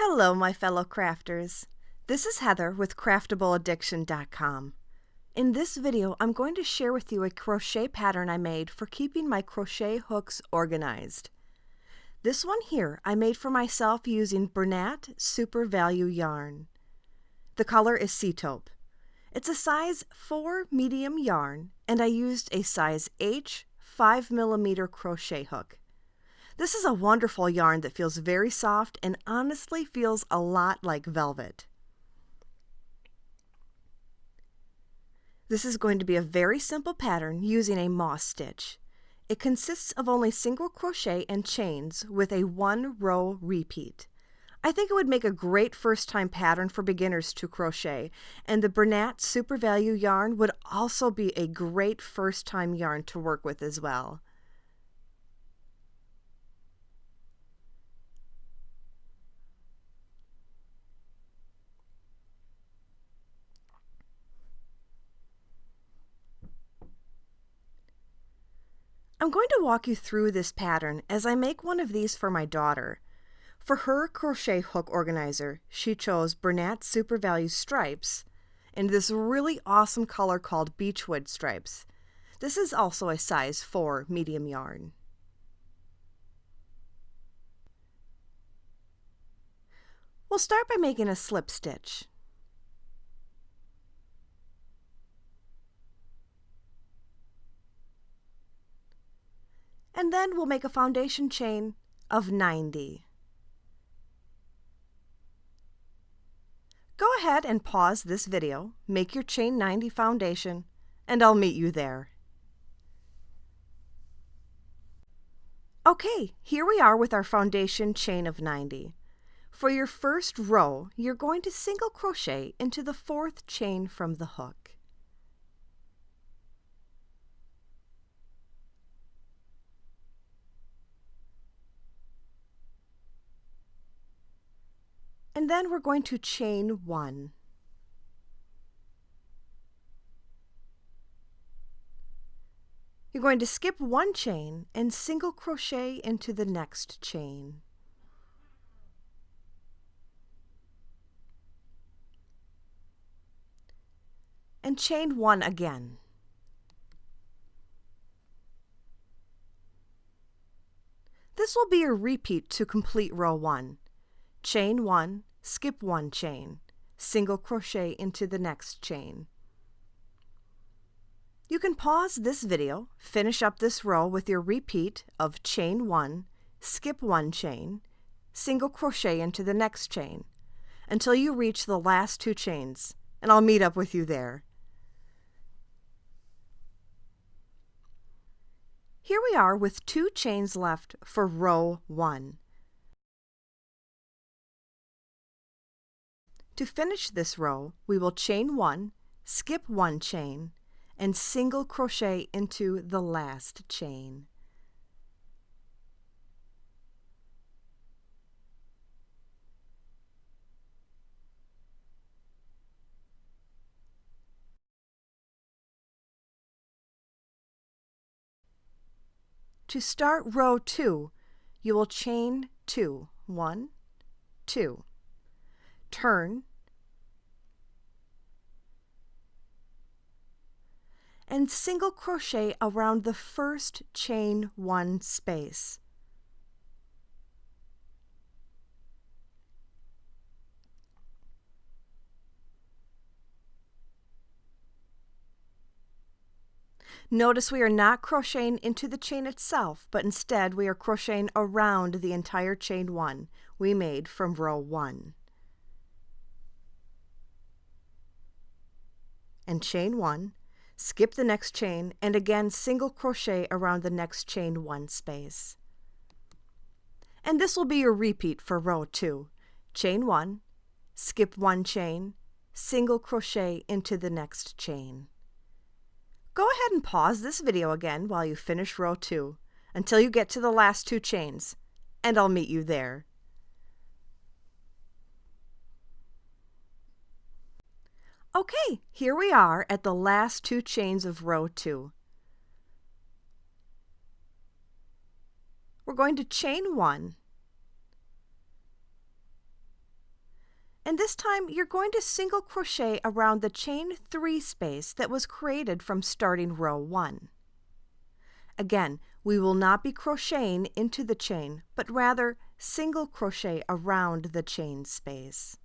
Hello, my fellow crafters. This is Heather with CraftableAddiction.com. In this video, I'm going to share with you a crochet pattern I made for keeping my crochet hooks organized. This one here I made for myself using Bernat Super Value yarn. The color is Sea Taupe. It's a size 4 medium yarn, and I used a size H 5mm crochet hook. This is a wonderful yarn that feels very soft and honestly feels a lot like velvet. This is going to be a very simple pattern using a moss stitch. It consists of only single crochet and chains with a 1-row repeat. I think it would make a great first-time pattern for beginners to crochet, and the Bernat Super Value yarn would also be a great first-time yarn to work with as well. I'm going to walk you through this pattern as I make one of these for my daughter. For her crochet hook organizer, she chose Bernat Super Value stripes in this really awesome color called Beechwood stripes. This is also a size 4 medium yarn. We'll start by making a slip stitch. And then we'll make a foundation chain of 90. Go ahead and pause this video, make your chain 90 foundation, and I'll meet you there. Okay, here we are with our foundation chain of 90. For your first row, you're going to single crochet into the 4th chain from the hook. And then we're going to chain 1. You're going to skip 1 chain and single crochet into the next chain. And chain 1 again. This will be your repeat to complete row 1. Chain 1, skip 1 chain, single crochet into the next chain. You can pause this video, finish up this row with your repeat of chain 1, skip 1 chain, single crochet into the next chain, until you reach the last 2 chains, and I'll meet up with you there. Here we are with 2 chains left for row 1. To finish this row, we will chain 1, skip 1 chain, and single crochet into the last chain. To start row 2, you will chain 2, 1, 2. Turn, and single crochet around the first chain 1 space. Notice we are not crocheting into the chain itself, but instead we are crocheting around the entire chain 1 we made from row 1. And chain 1, skip the next chain, and again single crochet around the next chain 1 space. And this will be your repeat for row 2. Chain 1, skip 1 chain, single crochet into the next chain. Go ahead and pause this video again while you finish row 2 until you get to the last 2 chains, and I'll meet you there. Okay, here we are at the last 2 chains of row 2. We're going to chain 1, And this time you're going to single crochet around the chain 3 space that was created from starting row 1. Again, we will not be crocheting into the chain, but rather single crochet around the chain space.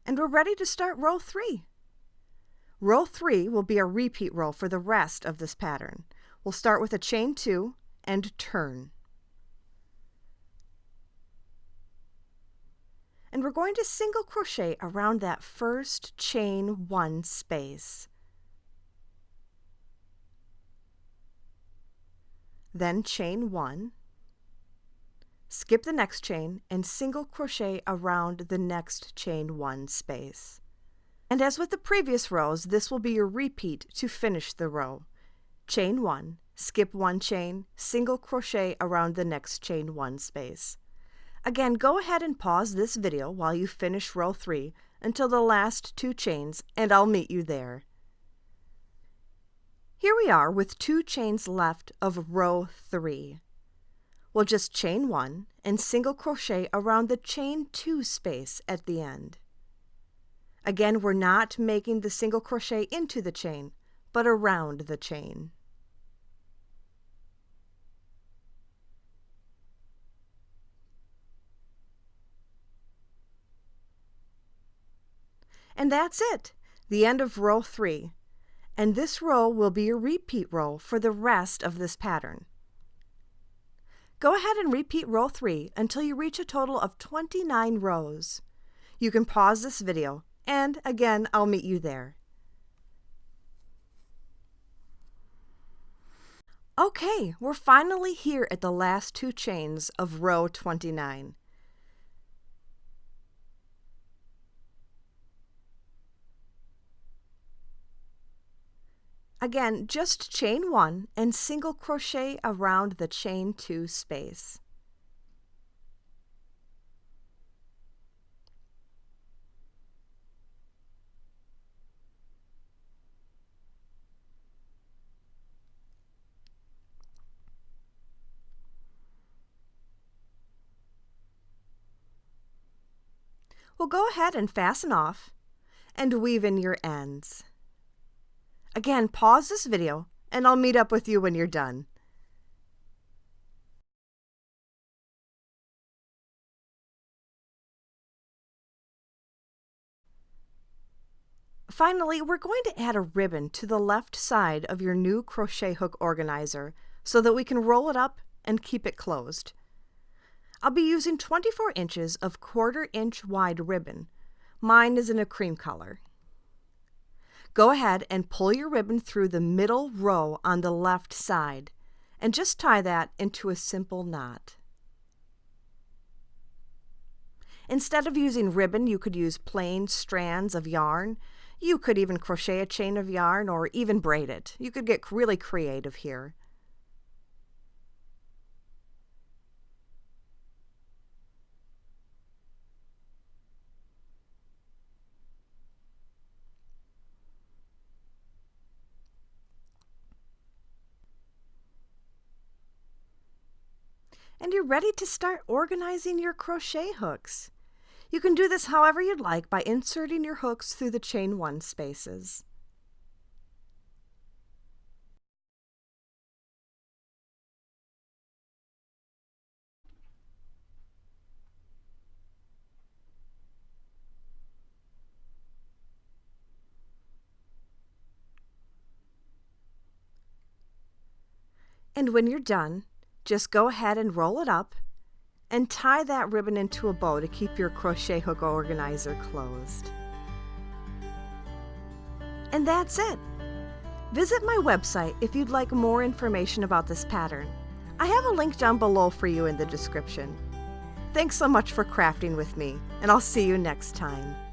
And we're ready to start row 3. Row 3 will be a repeat row for the rest of this pattern. We'll start with a chain 2 and turn. And we're going to single crochet around that first chain 1 space. Then chain 1, skip the next chain and single crochet around the next chain 1 space. And as with the previous rows, this will be your repeat to finish the row. Chain 1, skip 1 chain, single crochet around the next chain 1 space. Again, go ahead and pause this video while you finish row 3 until the last 2 chains, and I'll meet you there. Here we are with 2 chains left of row 3. We'll just chain 1 and single crochet around the chain 2 space at the end. Again, we're not making the single crochet into the chain, but around the chain. And that's it, the end of row 3. And this row will be a repeat row for the rest of this pattern. Go ahead and repeat row 3 until you reach a total of 29 rows. You can pause this video, and again, I'll meet you there. Okay, we're finally here at the last 2 chains of row 29. Again, just chain 1 and single crochet around the chain 2 space. Well, go ahead and fasten off and weave in your ends. Again, pause this video and I'll meet up with you when you're done. Finally, we're going to add a ribbon to the left side of your new crochet hook organizer so that we can roll it up and keep it closed. I'll be using 24 inches of 1/4 inch wide ribbon. Mine is in a cream color. Go ahead and pull your ribbon through the middle row on the left side and just tie that into a simple knot. Instead of using ribbon, you could use plain strands of yarn. You could even crochet a chain of yarn or even braid it. You could get really creative here. And you're ready to start organizing your crochet hooks. You can do this however you'd like by inserting your hooks through the chain 1 spaces. And when you're done, just go ahead and roll it up and tie that ribbon into a bow to keep your crochet hook organizer closed. And that's it. Visit my website if you'd like more information about this pattern. I have a link down below for you in the description. Thanks so much for crafting with me, and I'll see you next time.